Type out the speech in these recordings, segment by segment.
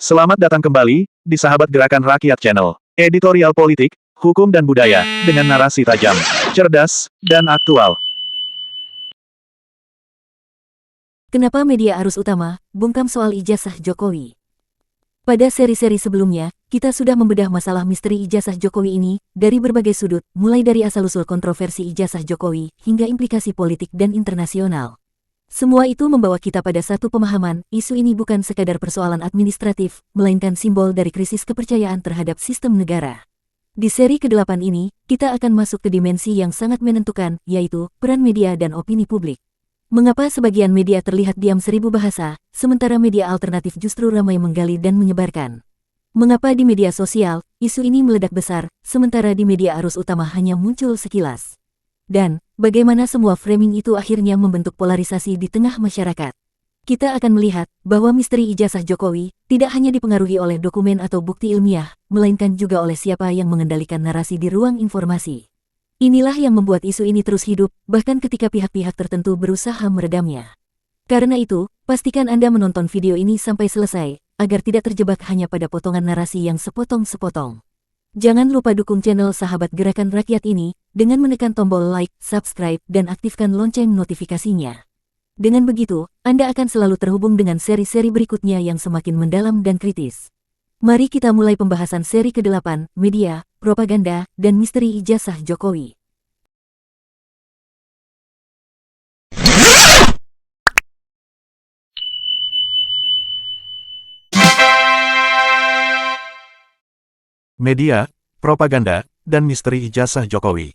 Selamat datang kembali di Sahabat Gerakan Rakyat Channel. Editorial politik, hukum dan budaya, dengan narasi tajam, cerdas, dan aktual. Kenapa media arus utama bungkam soal ijazah Jokowi? Pada seri-seri sebelumnya, kita sudah membedah masalah misteri ijazah Jokowi ini dari berbagai sudut, mulai dari asal-usul kontroversi ijazah Jokowi hingga implikasi politik dan internasional. Semua itu membawa kita pada satu pemahaman, isu ini bukan sekadar persoalan administratif, melainkan simbol dari krisis kepercayaan terhadap sistem negara. Di seri ke-8 ini, kita akan masuk ke dimensi yang sangat menentukan, yaitu peran media dan opini publik. Mengapa sebagian media terlihat diam seribu bahasa, sementara media alternatif justru ramai menggali dan menyebarkan? Mengapa di media sosial, isu ini meledak besar, sementara di media arus utama hanya muncul sekilas? Dan, bagaimana semua framing itu akhirnya membentuk polarisasi di tengah masyarakat? Kita akan melihat bahwa misteri ijazah Jokowi tidak hanya dipengaruhi oleh dokumen atau bukti ilmiah, melainkan juga oleh siapa yang mengendalikan narasi di ruang informasi. Inilah yang membuat isu ini terus hidup, bahkan ketika pihak-pihak tertentu berusaha meredamnya. Karena itu, pastikan Anda menonton video ini sampai selesai, agar tidak terjebak hanya pada potongan narasi yang sepotong-sepotong. Jangan lupa dukung channel Sahabat Gerakan Rakyat ini dengan menekan tombol like, subscribe, dan aktifkan lonceng notifikasinya. Dengan begitu, Anda akan selalu terhubung dengan seri-seri berikutnya yang semakin mendalam dan kritis. Mari kita mulai pembahasan seri ke-8, media, propaganda, dan misteri ijazah Jokowi. Media, propaganda, dan misteri ijazah Jokowi.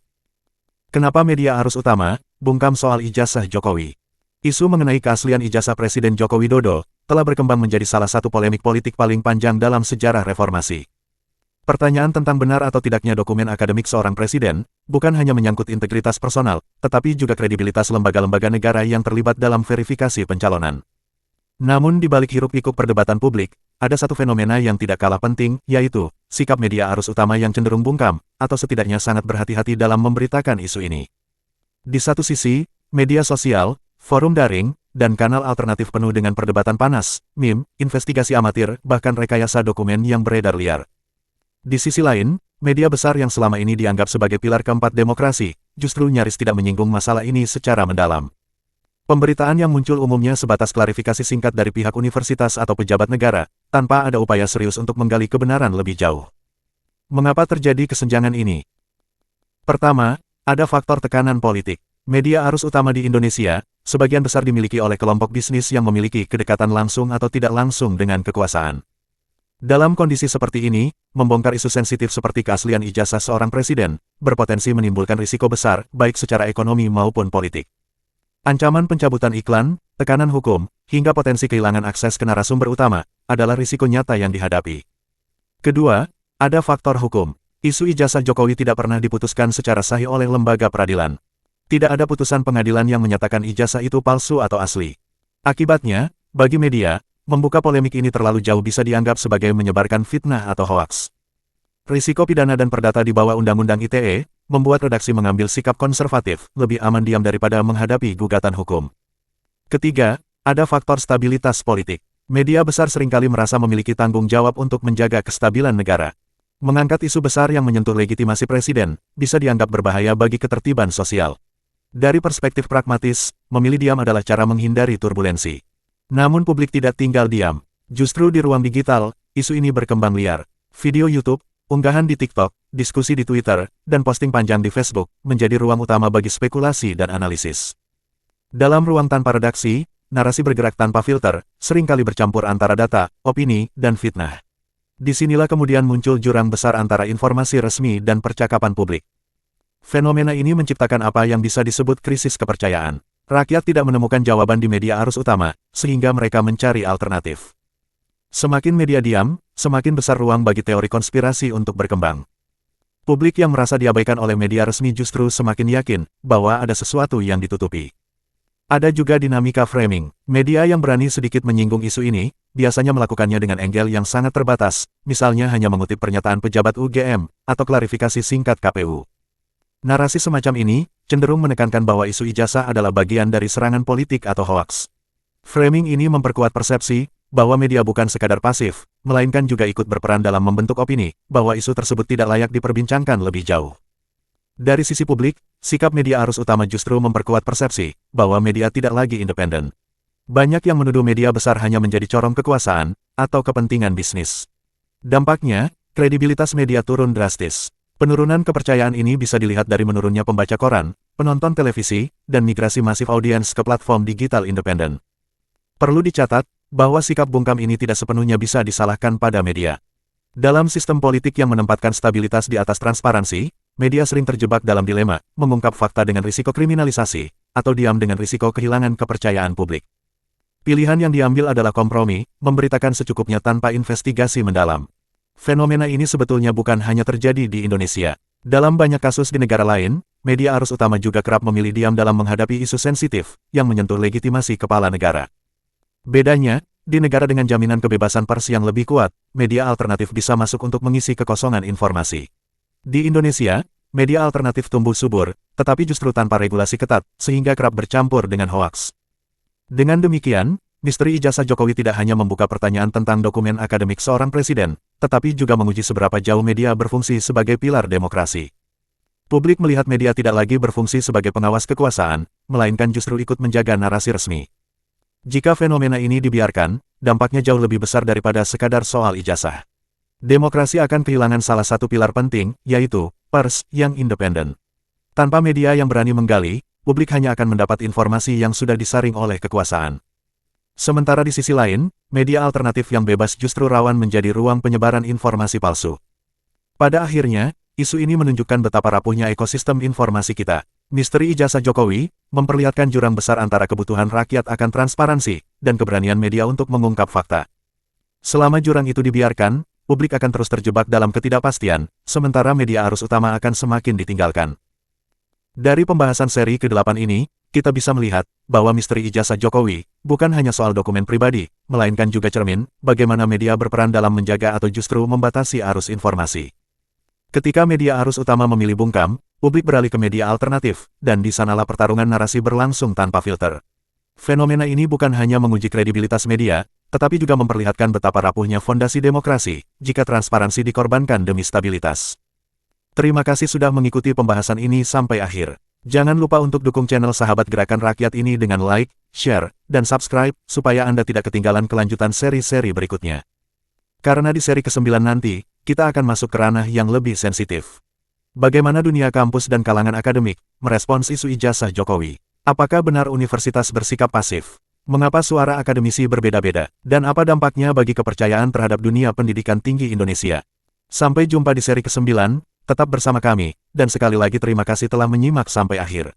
Kenapa media arus utama bungkam soal ijazah Jokowi? Isu mengenai keaslian ijazah Presiden Joko Widodo telah berkembang menjadi salah satu polemik politik paling panjang dalam sejarah reformasi. Pertanyaan tentang benar atau tidaknya dokumen akademik seorang presiden bukan hanya menyangkut integritas personal, tetapi juga kredibilitas lembaga-lembaga negara yang terlibat dalam verifikasi pencalonan. Namun di balik hiruk-pikuk perdebatan publik, ada satu fenomena yang tidak kalah penting, yaitu sikap media arus utama yang cenderung bungkam, atau setidaknya sangat berhati-hati dalam memberitakan isu ini. Di satu sisi, media sosial, forum daring, dan kanal alternatif penuh dengan perdebatan panas, meme, investigasi amatir, bahkan rekayasa dokumen yang beredar liar. Di sisi lain, media besar yang selama ini dianggap sebagai pilar keempat demokrasi, justru nyaris tidak menyinggung masalah ini secara mendalam. Pemberitaan yang muncul umumnya sebatas klarifikasi singkat dari pihak universitas atau pejabat negara, tanpa ada upaya serius untuk menggali kebenaran lebih jauh. Mengapa terjadi kesenjangan ini? Pertama, ada faktor tekanan politik. Media arus utama di Indonesia, sebagian besar dimiliki oleh kelompok bisnis yang memiliki kedekatan langsung atau tidak langsung dengan kekuasaan. Dalam kondisi seperti ini, membongkar isu sensitif seperti keaslian ijazah seorang presiden, berpotensi menimbulkan risiko besar, baik secara ekonomi maupun politik. Ancaman pencabutan iklan, tekanan hukum, hingga potensi kehilangan akses ke narasumber utama, adalah risiko nyata yang dihadapi. Kedua, ada faktor hukum. Isu ijazah Jokowi tidak pernah diputuskan secara sahih oleh lembaga peradilan. Tidak ada putusan pengadilan yang menyatakan ijazah itu palsu atau asli. Akibatnya, bagi media, membuka polemik ini terlalu jauh bisa dianggap sebagai menyebarkan fitnah atau hoaks. Risiko pidana dan perdata di bawah Undang-Undang ITE, membuat redaksi mengambil sikap konservatif, lebih aman diam daripada menghadapi gugatan hukum. Ketiga, ada faktor stabilitas politik. Media besar seringkali merasa memiliki tanggung jawab untuk menjaga kestabilan negara. Mengangkat isu besar yang menyentuh legitimasi presiden, bisa dianggap berbahaya bagi ketertiban sosial. Dari perspektif pragmatis, memilih diam adalah cara menghindari turbulensi. Namun publik tidak tinggal diam. Justru di ruang digital, isu ini berkembang liar. Video YouTube, unggahan di TikTok, diskusi di Twitter, dan posting panjang di Facebook, menjadi ruang utama bagi spekulasi dan analisis. Dalam ruang tanpa redaksi, narasi bergerak tanpa filter, seringkali bercampur antara data, opini, dan fitnah. Disinilah kemudian muncul jurang besar antara informasi resmi dan percakapan publik. Fenomena ini menciptakan apa yang bisa disebut krisis kepercayaan. Rakyat tidak menemukan jawaban di media arus utama, sehingga mereka mencari alternatif. Semakin media diam, semakin besar ruang bagi teori konspirasi untuk berkembang. Publik yang merasa diabaikan oleh media resmi justru semakin yakin bahwa ada sesuatu yang ditutupi. Ada juga dinamika framing. Media yang berani sedikit menyinggung isu ini, biasanya melakukannya dengan angle yang sangat terbatas, misalnya hanya mengutip pernyataan pejabat UGM, atau klarifikasi singkat KPU. Narasi semacam ini cenderung menekankan bahwa isu ijazah adalah bagian dari serangan politik atau hoaks. Framing ini memperkuat persepsi bahwa media bukan sekadar pasif, melainkan juga ikut berperan dalam membentuk opini, bahwa isu tersebut tidak layak diperbincangkan lebih jauh. Dari sisi publik, sikap media arus utama justru memperkuat persepsi, bahwa media tidak lagi independen. Banyak yang menuduh media besar hanya menjadi corong kekuasaan, atau kepentingan bisnis. Dampaknya, kredibilitas media turun drastis. Penurunan kepercayaan ini bisa dilihat dari menurunnya pembaca koran, penonton televisi, dan migrasi masif audiens ke platform digital independen. Perlu dicatat, bahwa sikap bungkam ini tidak sepenuhnya bisa disalahkan pada media. Dalam sistem politik yang menempatkan stabilitas di atas transparansi, media sering terjebak dalam dilema, mengungkap fakta dengan risiko kriminalisasi, atau diam dengan risiko kehilangan kepercayaan publik. Pilihan yang diambil adalah kompromi, memberitakan secukupnya tanpa investigasi mendalam. Fenomena ini sebetulnya bukan hanya terjadi di Indonesia. Dalam banyak kasus di negara lain, media arus utama juga kerap memilih diam dalam menghadapi isu sensitif, yang menyentuh legitimasi kepala negara. Bedanya, di negara dengan jaminan kebebasan pers yang lebih kuat, media alternatif bisa masuk untuk mengisi kekosongan informasi. Di Indonesia, media alternatif tumbuh subur, tetapi justru tanpa regulasi ketat, sehingga kerap bercampur dengan hoaks. Dengan demikian, misteri ijazah Jokowi tidak hanya membuka pertanyaan tentang dokumen akademik seorang presiden, tetapi juga menguji seberapa jauh media berfungsi sebagai pilar demokrasi. Publik melihat media tidak lagi berfungsi sebagai pengawas kekuasaan, melainkan justru ikut menjaga narasi resmi. Jika fenomena ini dibiarkan, dampaknya jauh lebih besar daripada sekadar soal ijazah. Demokrasi akan kehilangan salah satu pilar penting, yaitu pers yang independen. Tanpa media yang berani menggali, publik hanya akan mendapat informasi yang sudah disaring oleh kekuasaan. Sementara di sisi lain, media alternatif yang bebas justru rawan menjadi ruang penyebaran informasi palsu. Pada akhirnya, isu ini menunjukkan betapa rapuhnya ekosistem informasi kita. Misteri ijazah Jokowi memperlihatkan jurang besar antara kebutuhan rakyat akan transparansi dan keberanian media untuk mengungkap fakta. Selama jurang itu dibiarkan, publik akan terus terjebak dalam ketidakpastian, sementara media arus utama akan semakin ditinggalkan. Dari pembahasan seri ke-8 ini, kita bisa melihat bahwa misteri ijazah Jokowi bukan hanya soal dokumen pribadi, melainkan juga cermin bagaimana media berperan dalam menjaga atau justru membatasi arus informasi. Ketika media arus utama memilih bungkam, publik beralih ke media alternatif, dan di sanalah pertarungan narasi berlangsung tanpa filter. Fenomena ini bukan hanya menguji kredibilitas media, tetapi juga memperlihatkan betapa rapuhnya fondasi demokrasi jika transparansi dikorbankan demi stabilitas. Terima kasih sudah mengikuti pembahasan ini sampai akhir. Jangan lupa untuk dukung channel Sahabat Gerakan Rakyat ini dengan like, share, dan subscribe, supaya Anda tidak ketinggalan kelanjutan seri-seri berikutnya. Karena di seri ke-9 nanti, kita akan masuk ke ranah yang lebih sensitif. Bagaimana dunia kampus dan kalangan akademik merespons isu ijazah Jokowi? Apakah benar universitas bersikap pasif? Mengapa suara akademisi berbeda-beda? Dan apa dampaknya bagi kepercayaan terhadap dunia pendidikan tinggi Indonesia? Sampai jumpa di seri ke-9, tetap bersama kami, dan sekali lagi terima kasih telah menyimak sampai akhir.